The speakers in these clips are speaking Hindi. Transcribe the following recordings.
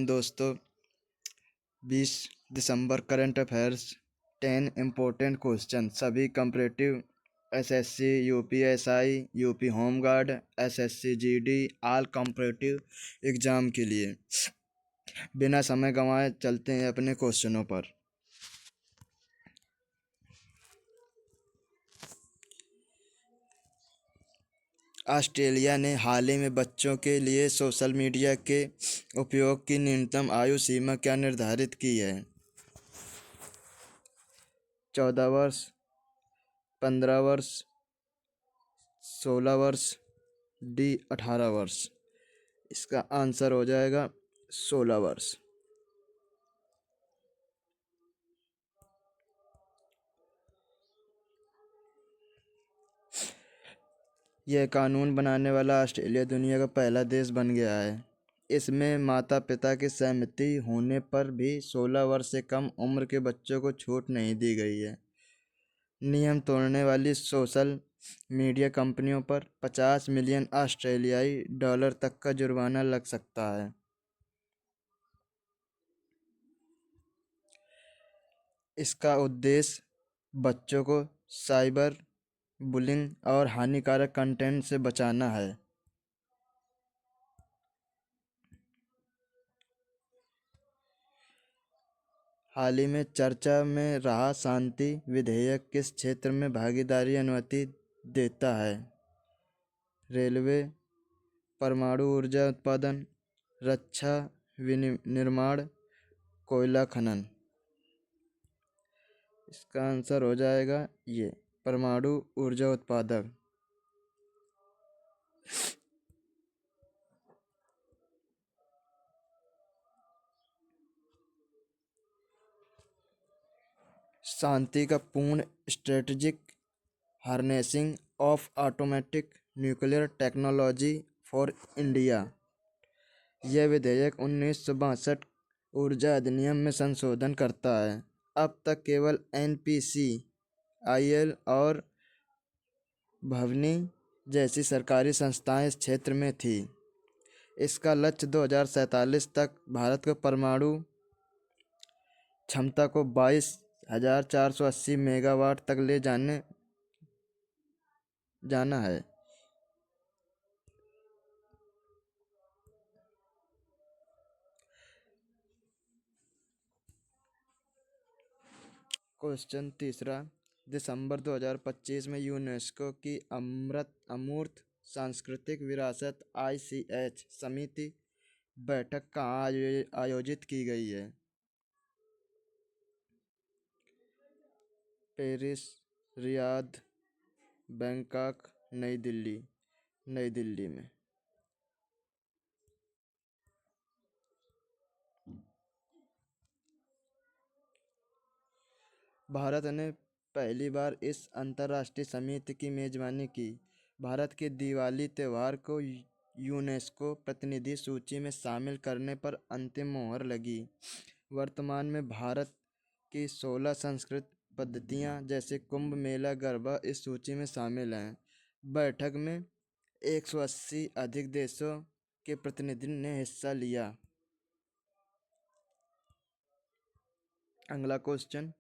दोस्तों। 20 दिसंबर करंट अफेयर्स। 10 इम्पोर्टेंट क्वेश्चन सभी comparative SSC, UPSI, UP home guard, SSC GD, all comparative exam के लिए। बिना समय गंवाए चलते हैं अपने क्वेश्चनों पर। ऑस्ट्रेलिया ने हाल ही में बच्चों के लिए सोशल मीडिया के उपयोग की न्यूनतम आयु सीमा क्या निर्धारित की है? 14 वर्ष, 15 वर्ष, 16 वर्ष, डी 18 वर्ष। इसका आंसर हो जाएगा 16 वर्ष। यह कानून बनाने वाला ऑस्ट्रेलिया दुनिया का पहला देश बन गया है। इसमें माता पिता की सहमति होने पर भी 16 वर्ष से कम उम्र के बच्चों को छूट नहीं दी गई है। नियम तोड़ने वाली सोशल मीडिया कंपनियों पर 50 मिलियन ऑस्ट्रेलियाई डॉलर तक का जुर्माना लग सकता है। इसका उद्देश्य बच्चों को साइबर बुलिंग और हानिकारक कंटेंट से बचाना है। हाल ही में चर्चा में रहा शांति विधेयक किस क्षेत्र में भागीदारी अनुमति देता है? रेलवे, परमाणु ऊर्जा उत्पादन, रक्षा निर्माण, कोयला खनन। इसका आंसर हो जाएगा ये परमाणु ऊर्जा उत्पादक। शांति का पूर्ण strategic harnessing of automatic nuclear technology for India. यह विधेयक 1962 ऊर्जा अधिनियम में संशोधन करता है। अब तक केवल NPCIL और भवनी जैसी सरकारी संस्थाएं इस क्षेत्र में थी। इसका लक्ष्य 2047 तक भारत को परमाणु क्षमता को 22,480 मेगावाट तक ले जाना है। क्वेश्चन तीसरा, दिसंबर 2025 में यूनेस्को की अमूर्त सांस्कृतिक विरासत ICH समिति बैठक कहाँ आयोजित की गई है? पेरिस, रियाद, बैंकॉक, नई दिल्ली में। भारत ने पहली बार इस अंतर्राष्ट्रीय समिति की मेजबानी की। भारत के दिवाली त्यौहार को यूनेस्को प्रतिनिधि सूची में शामिल करने पर अंतिम मोहर लगी। वर्तमान में भारत की 16 संस्कृत पद्धतियाँ जैसे कुंभ मेला गरबा इस सूची में शामिल हैं। बैठक में 180 अधिक देशों के प्रतिनिधियों ने हिस्सा लिया। अगला क्वेश्चन,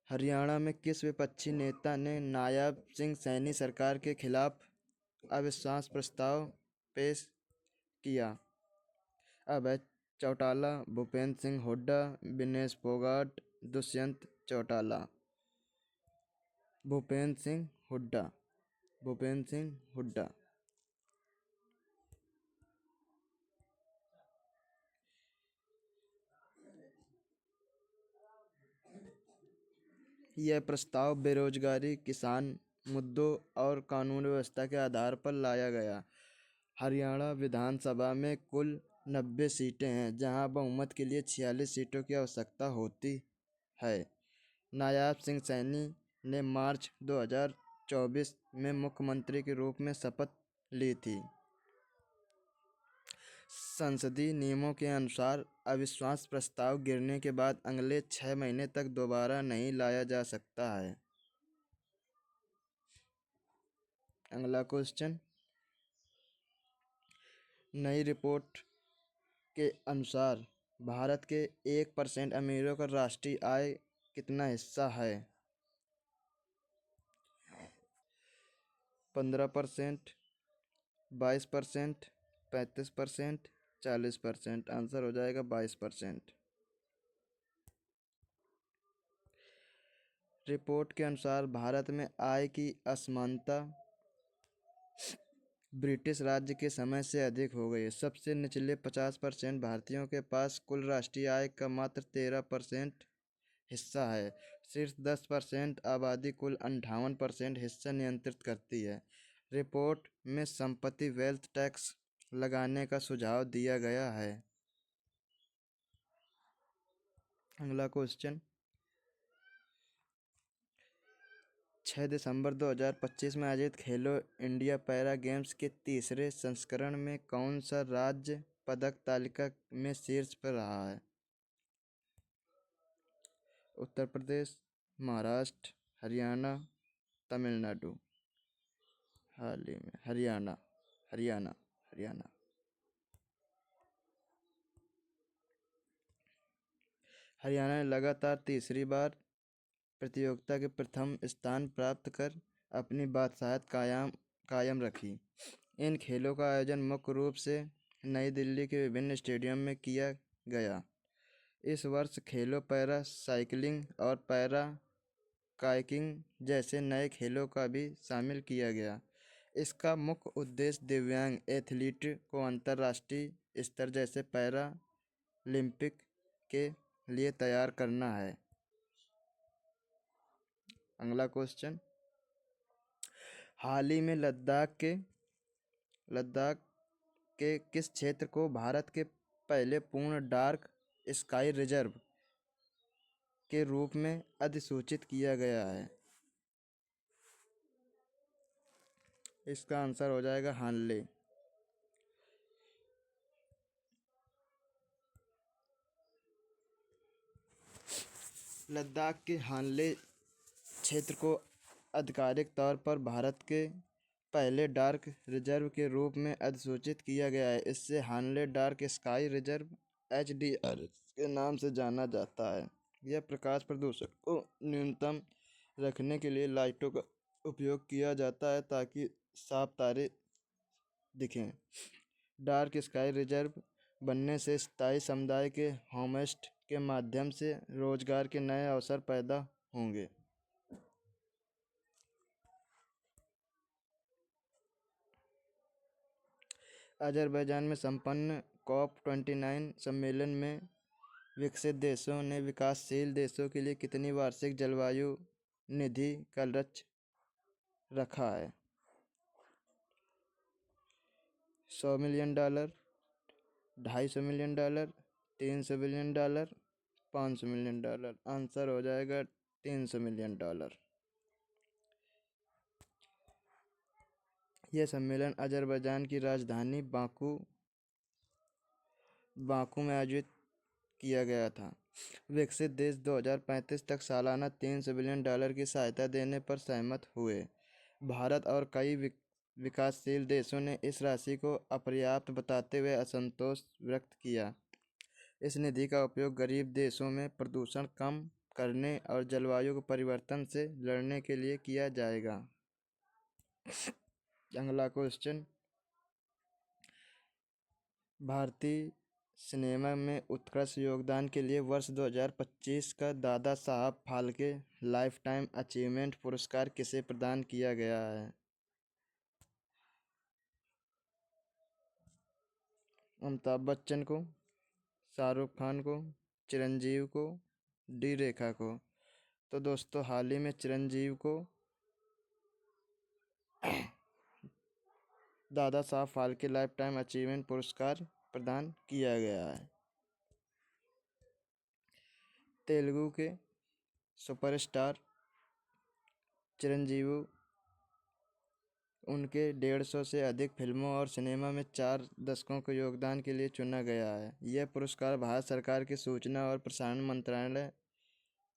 हरियाणा में किस विपक्षी नेता ने नायब सिंह सैनी सरकार के खिलाफ अविश्वास प्रस्ताव पेश किया? अभय चौटाला, भूपेंद्र सिंह हुड्डा, विनेश फोगाट, दुष्यंत चौटाला। भूपेंद्र सिंह हुड्डा। यह प्रस्ताव बेरोजगारी, किसान मुद्दों और कानून व्यवस्था के आधार पर लाया गया। हरियाणा विधानसभा में कुल 90 सीटें हैं, जहां बहुमत के लिए 46 सीटों की आवश्यकता होती है। नायब सिंह सैनी ने मार्च 2024 में मुख्यमंत्री के रूप में शपथ ली थी। संसदीय नियमों के अनुसार अविश्वास प्रस्ताव गिरने के बाद अगले 6 महीने तक दोबारा नहीं लाया जा सकता है। अगला क्वेश्चन, नई रिपोर्ट के अनुसार भारत के 1% अमीरों का राष्ट्रीय आय कितना हिस्सा है? 15%, 22%, 35%, 40%। आंसर हो जाएगा 22%। रिपोर्ट के अनुसार भारत में आय की असमानता ब्रिटिश राज्य के समय से अधिक हो गई है। सबसे निचले 50% भारतीयों के पास कुल राष्ट्रीय आय का मात्र 13% हिस्सा है। शीर्ष 10% आबादी कुल 58% हिस्सा नियंत्रित करती है। रिपोर्ट में संपत्ति वेल्थ टैक्स लगाने का सुझाव दिया गया है। अगला क्वेश्चन, 6 दिसंबर 2025 में आयोजित खेलो इंडिया पैरा गेम्स के तीसरे संस्करण में कौन सा राज्य पदक तालिका में शीर्ष पर रहा है? उत्तर प्रदेश, महाराष्ट्र, हरियाणा, तमिलनाडु। हाल ही में हरियाणा, हरियाणा, हरियाणा। हरियाणा ने लगातार तीसरी बार प्रतियोगिता के प्रथम स्थान प्राप्त कर अपनी बादशाहत कायम रखी। इन खेलों का आयोजन मुख्य रूप से नई दिल्ली के विभिन्न स्टेडियम में किया गया। इस वर्ष खेलों पैरा साइकिलिंग और पैरा काइकिंग जैसे नए खेलों का भी शामिल किया गया। इसका मुख्य उद्देश्य दिव्यांग एथलीट को अंतर्राष्ट्रीय स्तर जैसे पैरा ओलंपिक के लिए तैयार करना है। अगला क्वेश्चन, हाल ही में लद्दाख के किस क्षेत्र को भारत के पहले पूर्ण डार्क स्काई रिजर्व के रूप में अधिसूचित किया गया है? इसका आंसर हो जाएगा हानले। लद्दाख के हानले क्षेत्र को आधिकारिक तौर पर भारत के पहले डार्क रिजर्व के रूप में अधिसूचित किया गया है। इससे हानले डार्क स्काई रिजर्व HDR के नाम से जाना जाता है। यह प्रकाश प्रदूषण को न्यूनतम रखने के लिए लाइटों का उपयोग किया जाता है ताकि साफ तारे दिखें। डार्क स्काई रिजर्व बनने से स्थायी समुदाय के होमस्टे के माध्यम से रोजगार के नए अवसर पैदा होंगे। अजरबैजान में संपन्न COP29 सम्मेलन में विकसित देशों ने विकासशील देशों के लिए कितनी वार्षिक जलवायु निधि का लक्ष्य रखा है? $100 million, $250 million, $300 billion, $500 million. Answer हो जाएगा $300 मिलियन। यह सम्मेलन अजरबैजान की राजधानी बाकू में आयोजित किया गया था। विकसित देश 2035 तक सालाना $300 बिलियन की सहायता देने पर सहमत हुए। भारत और कई विकासशील देशों ने इस राशि को अपर्याप्त बताते हुए असंतोष व्यक्त किया। इस निधि का उपयोग गरीब देशों में प्रदूषण कम करने और जलवायु परिवर्तन से लड़ने के लिए किया जाएगा। अगला क्वेश्चन, भारतीय सिनेमा में उत्कृष्ट योगदान के लिए वर्ष 2025 का Dada Saheb Phalke life time achievement पुरस्कार किसे प्रदान किया गया है? अमिताभ बच्चन को, शाहरुख खान को, चिरंजीव को, डी रेखा को। तो दोस्तों हाल ही में चिरंजीव को Dada Saheb Phalke life time achievement पुरस्कार प्रदान किया गया है। तेलुगु के सुपरस्टार चिरंजीवी उनके 150 से अधिक फिल्मों और सिनेमा में 4 दशकों के योगदान के लिए चुना गया है। यह पुरस्कार भारत सरकार के सूचना और प्रसारण मंत्रालय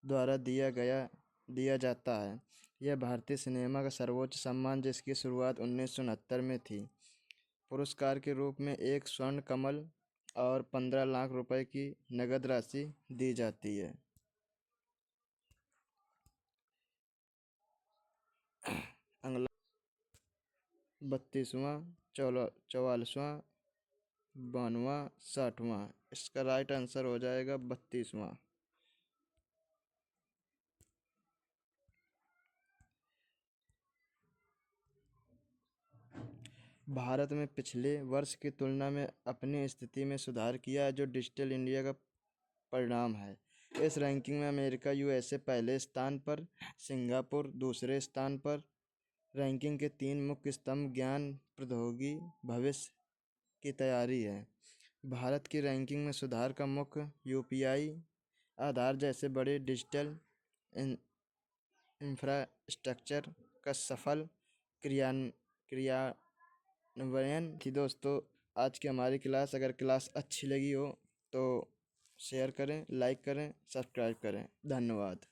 द्वारा दिया जाता है। यह भारतीय सिनेमा का सर्वोच्च सम्मान जिसकी शुरुआत 1969 में थी। पुरस्कार के रूप में एक स्वर्ण कमल और 15 लाख रुपए की नगद राशि दी जाती है। अगला 32वां, 44वां, 52वां, 60वां। इसका राइट आंसर हो जाएगा 32वां। भारत में पिछले वर्ष की तुलना में अपनी स्थिति में सुधार किया है, जो डिजिटल इंडिया का परिणाम है। इस रैंकिंग में अमेरिका यूएसए पहले स्थान पर, सिंगापुर दूसरे स्थान पर। रैंकिंग के 3 मुख्य स्तंभ ज्ञान, प्रौद्योगिकी, भविष्य की तैयारी है। भारत की रैंकिंग में सुधार का मुख्य यूपीआई, आधार जैसे बड़े डिजिटल इंफ्रास्ट्रक्चर का सफल क्रियान्वयन थी। दोस्तों, आज की हमारी क्लास, अगर क्लास अच्छी लगी हो तो शेयर करें, लाइक करें, सब्सक्राइब करें। धन्यवाद।